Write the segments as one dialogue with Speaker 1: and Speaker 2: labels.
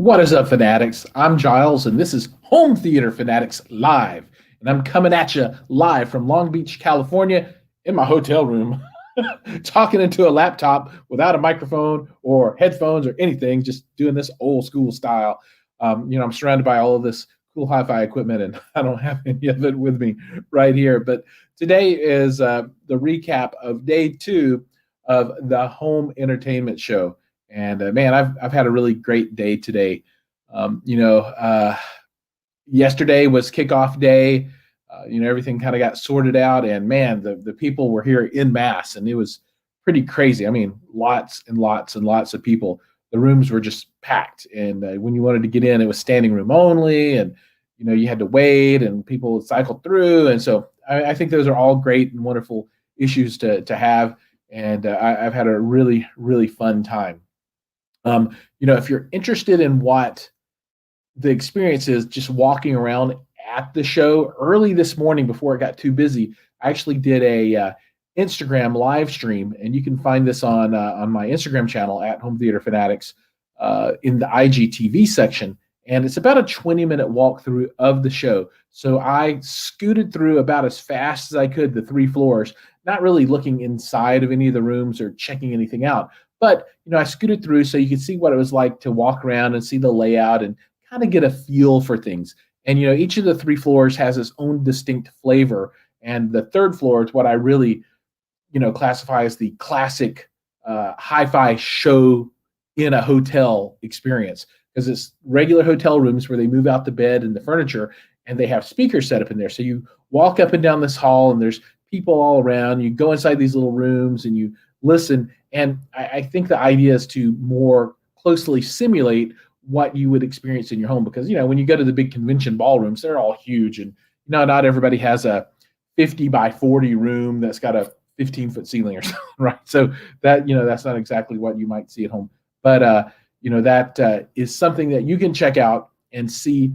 Speaker 1: What is up, fanatics? I'm Giles, and this is Home Theater Fanatics Live. And I'm coming at you live from Long Beach, California, in my hotel room, talking into a laptop without a microphone or headphones or anything, just doing this old school style. I'm surrounded by all of this cool hi-fi equipment, and I don't have any of it with me right here. But today is the recap of day 2 of the home entertainment show. And man, I've had a really great day today. Yesterday was kickoff day. Everything kind of got sorted out, and man, the people were here in mass, and it was pretty crazy. I mean, lots and lots and lots of people. The rooms were just packed, and when you wanted to get in, it was standing room only, and you had to wait, and people would cycle through. And so I think those are all great and wonderful issues to have, and I've had a really, really fun time. If you're interested in what the experience is just walking around at the show, early this morning before it got too busy, I actually did a Instagram live stream, and you can find this on my Instagram channel at Home Theater Fanatics in the IGTV section. And it's about a 20-minute walkthrough of the show. So I scooted through about as fast as I could the 3 floors, not really looking inside of any of the rooms or checking anything out. But, I scooted through so you could see what it was like to walk around and see the layout and kind of get a feel for things. And, each of the 3 floors has its own distinct flavor. And the 3rd floor is what I really, classify as the classic hi-fi show in a hotel experience. Because it's regular hotel rooms where they move out the bed and the furniture, and they have speakers set up in there. So you walk up and down this hall, and there's people all around. You go inside these little rooms, and you listen. And I think the idea is to more closely simulate what you would experience in your home. Because, when you go to the big convention ballrooms, they're all huge. And, not everybody has a 50 by 40 room that's got a 15-foot ceiling or something, right? So that, that's not exactly what you might see at home. But, that is something that you can check out and see,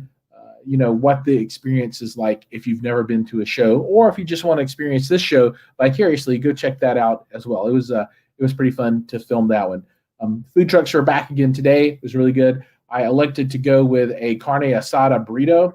Speaker 1: what the experience is like if you've never been to a show, or if you just want to experience this show vicariously, go check that out as well. It was pretty fun to film that one. Food trucks are back again today. It was really good. I elected to go with a carne asada burrito,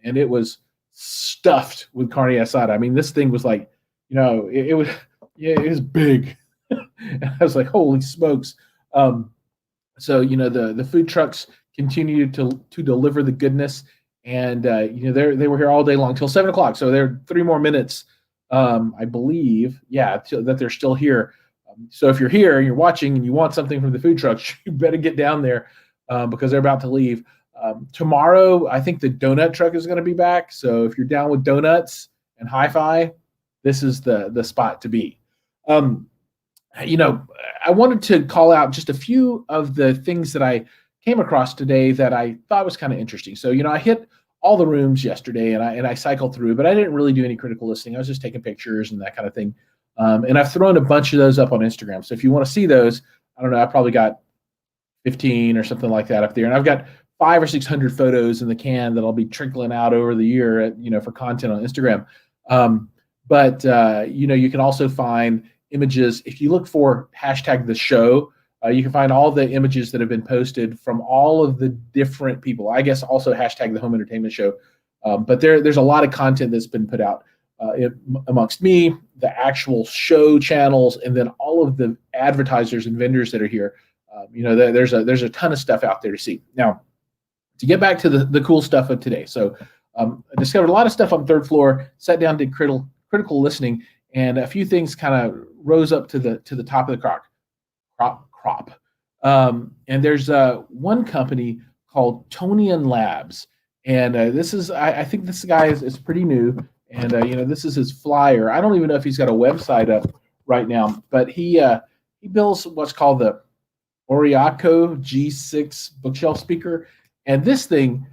Speaker 1: and it was stuffed with carne asada. I mean, this thing was like, it was big. I was like, holy smokes. So, the food trucks continue to deliver the goodness, and they were here all day long till 7 o'clock. So there are 3 more minutes, I believe, that they're still here. So if you're here and you're watching and you want something from the food trucks, you better get down there because they're about to leave. Tomorrow, I think the donut truck is going to be back. So if you're down with donuts and hi-fi, this is the spot to be. I wanted to call out just a few of the things that I came across today that I thought was kind of interesting. So, I hit all the rooms yesterday, and I cycled through, but I didn't really do any critical listening. I was just taking pictures and that kind of thing. And I've thrown a bunch of those up on Instagram. So if you want to see those, I don't know, I probably got 15 or something like that up there. And I've got 500 or 600 photos in the can that I'll be trickling out over the year, for content on Instagram. But you can also find images. If you look for hashtag the show, you can find all the images that have been posted from all of the different people. I guess also hashtag the home entertainment show. But there's a lot of content that's been put out amongst me, the actual show channels, and then all of the advertisers and vendors that are here. There's a ton of stuff out there to see. Now, to get back to the cool stuff of today. So I discovered a lot of stuff on 3rd floor, sat down, did critical listening, and a few things kind of rose up to the top of the crop. And there's one company called Tonian Labs, and this is I think this guy is pretty new, and this is his flyer. I don't even know if he's got a website up right now, but he builds what's called the Oriaco G6 bookshelf speaker, and this thing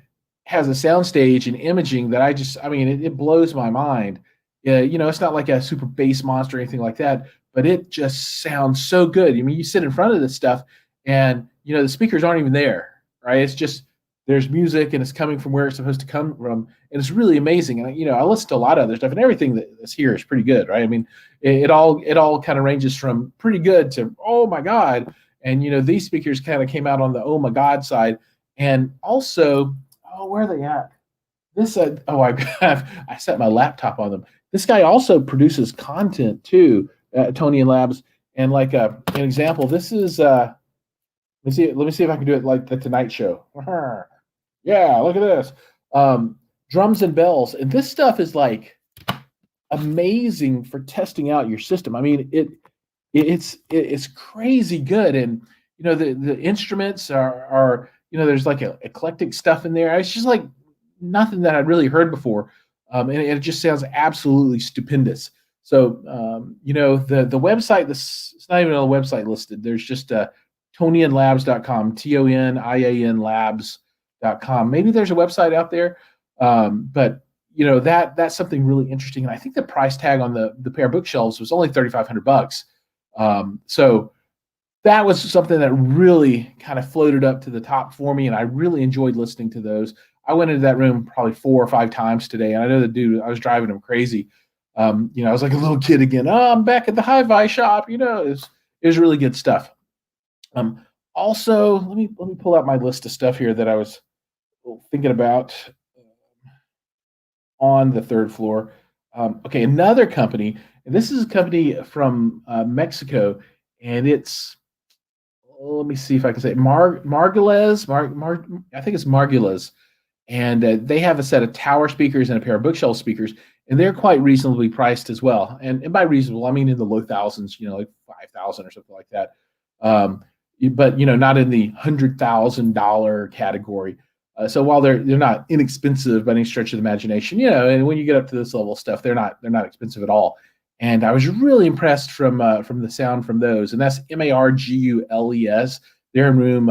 Speaker 1: has a soundstage and imaging that it blows my mind. It's not like a super bass monster or anything like that, but it just sounds so good. I mean, you sit in front of this stuff, and the speakers aren't even there, right? It's just there's music, and it's coming from where it's supposed to come from, and it's really amazing. And I listen to a lot of other stuff, and everything that's here is pretty good, right? I mean, it all kind of ranges from pretty good to oh my god, and these speakers kind of came out on the oh my god side, And also, oh, where are they at? This I set my laptop on them. This guy also produces content too, Tony and Labs. And like an example, this is let me see if I can do it like the Tonight Show. Yeah, look at this. Drums and bells. And this stuff is like amazing for testing out your system. I mean, it's crazy good, and the instruments are there's like a eclectic stuff in there. It's just like nothing that I'd really heard before, and it just sounds absolutely stupendous. So the website, this it's not even on the website listed. There's just tonianlabs.com, TONIAN labs.com. Maybe there's a website out there, but that's something really interesting. And I think the price tag on the pair of bookshelves was only $3,500. So that was something that really kind of floated up to the top for me, and I really enjoyed listening to those. I went into that room probably 4 or 5 times today, and I know the dude, I was driving him crazy. I was like a little kid again. Oh, I'm back at the hi-fi shop. It was really good stuff. Also, let me pull out my list of stuff here that I was thinking about on the third floor. Okay, another company, and this is a company from Mexico, and it's let me see if I can say it. Margules. I think it's Margules, and they have a set of tower speakers and a pair of bookshelf speakers, and they're quite reasonably priced as well. And by reasonable, I mean in the low thousands, like 5,000 or something like that. But not in the $100,000 category. So while they're not inexpensive by any stretch of the imagination, and when you get up to this level of stuff, they're not expensive at all. And I was really impressed from the sound from those. And that's Margules. They're in room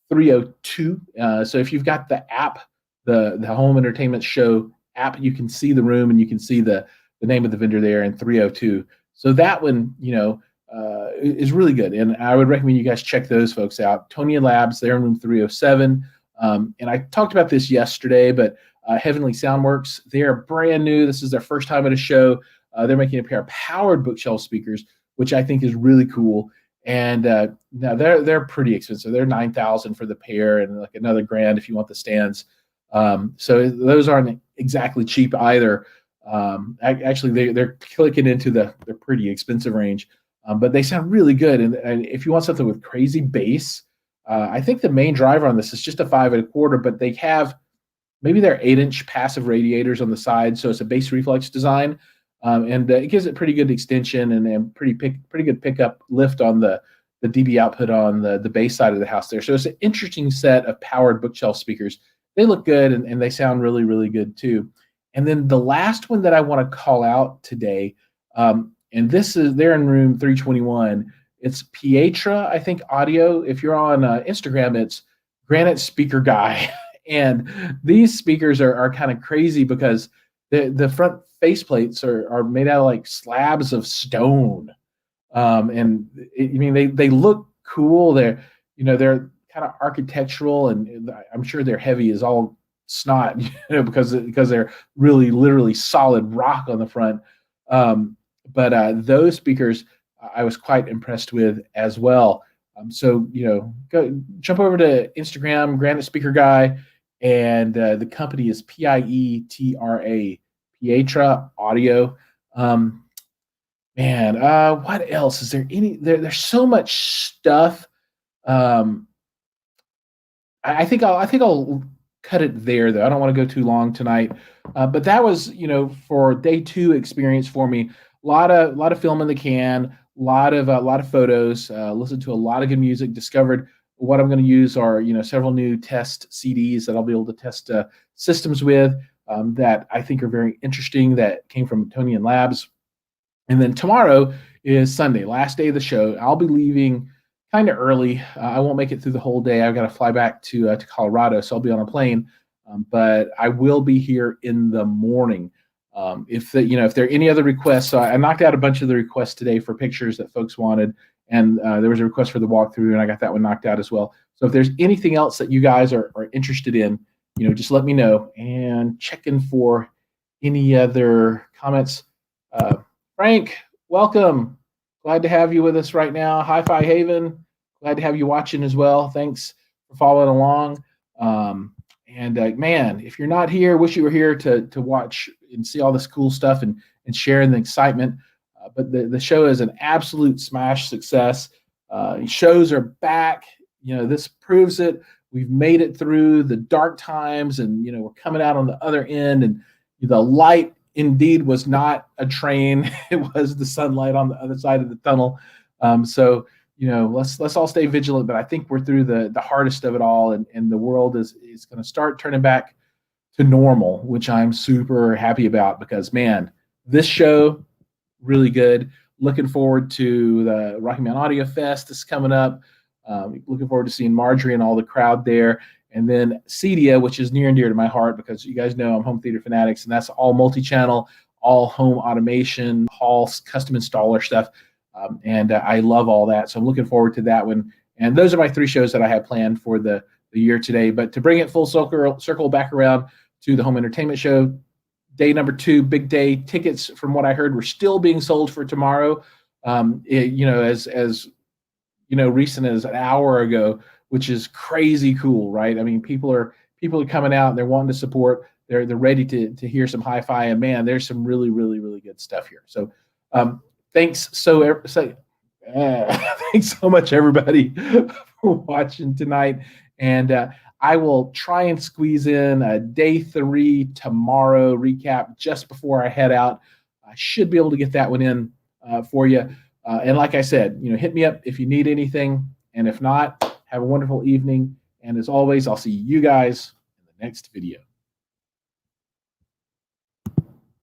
Speaker 1: 302. So if you've got the app, the Home Entertainment Show app, you can see the room and you can see the name of the vendor there in 302. So that one, is really good. And I would recommend you guys check those folks out. Tony and Labs, they're in room 307. And I talked about this yesterday, but Heavenly Soundworks, they're brand new. This is their first time at a show. They're making a pair of powered bookshelf speakers, which I think is really cool. And now they're pretty expensive. They're $9,000 for the pair, and like another grand if you want the stands. So those aren't exactly cheap either. Actually, they're clicking into the pretty expensive range, but they sound really good. And if you want something with crazy bass, I think the main driver on this is just a 5 1/4, but they have maybe they're 8-inch passive radiators on the side, so it's a bass reflex design, and it gives it pretty good extension and pretty good pickup lift on the dB output on the bass side of the house there. So it's an interesting set of powered bookshelf speakers. They look good and they sound really, really good too. And then the last one that I want to call out today, and they're in room 321. It's Pietra, I think, audio. If you're on Instagram, it's Granite Speaker Guy. And these speakers are kind of crazy because the front faceplates are made out of like slabs of stone. They look cool. They're kind of architectural, and I'm sure they're heavy as all snot, because they're really literally solid rock on the front. But those speakers I was quite impressed with as well. So go jump over to Instagram, Granite Speaker Guy, and the company is Pietra, Pietra Audio. What else is there? There's so much stuff. I think I'll cut it there, though. I don't want to go too long tonight. But that was, for day 2 experience for me. A lot of film in the can, a lot of photos. Listened to a lot of good music. Discovered what I'm going to use are several new test CDs that I'll be able to test systems with, that I think are very interesting, that came from Tony and Labs. And then tomorrow is Sunday, last day of the show. I'll be leaving kind of early. I won't make it through the whole day. I've got to fly back to Colorado, so I'll be on a plane. But I will be here in the morning. If there are any other requests, so I knocked out a bunch of the requests today for pictures that folks wanted, and there was a request for the walkthrough, and I got that one knocked out as well. So if there's anything else that you guys are interested in, just let me know, and check in for any other comments. Frank, welcome. Glad to have you with us right now. Hi-Fi Haven, glad to have you watching as well. Thanks for following along. And man, if you're not here, wish you were here to watch and see all this cool stuff and share in the excitement. But the show is an absolute smash success. Shows are back. This proves it. We've made it through the dark times, and we're coming out on the other end. And the light indeed was not a train; it was the sunlight on the other side of the tunnel. So let's all stay vigilant. But I think we're through the hardest of it all, and the world is going to start turning back to normal, which I'm super happy about because man, this show really good. Looking forward to the Rocky Mountain Audio Fest that's coming up. Looking forward to seeing Marjorie and all the crowd there. And then Cedia, which is near and dear to my heart because you guys know I'm Home Theater Fanatics, and that's all multi-channel, all home automation, all custom installer stuff. And I love all that. So I'm looking forward to that one. And those are my 3 shows that I have planned for the year today. But to bring it full circle back around to the home entertainment show, day number 2, big day. Tickets, from what I heard, were still being sold for tomorrow. As recent as an hour ago, which is crazy cool, right? I mean, people are coming out and they're wanting to support. They're ready to hear some hi-fi, and man, there's some really, really, really good stuff here. So, thanks thanks so much, everybody, for watching tonight. And I will try and squeeze in a day 3 tomorrow recap just before I head out. I should be able to get that one in for you. And like I said, hit me up if you need anything. And if not, have a wonderful evening. And as always, I'll see you guys in the next video.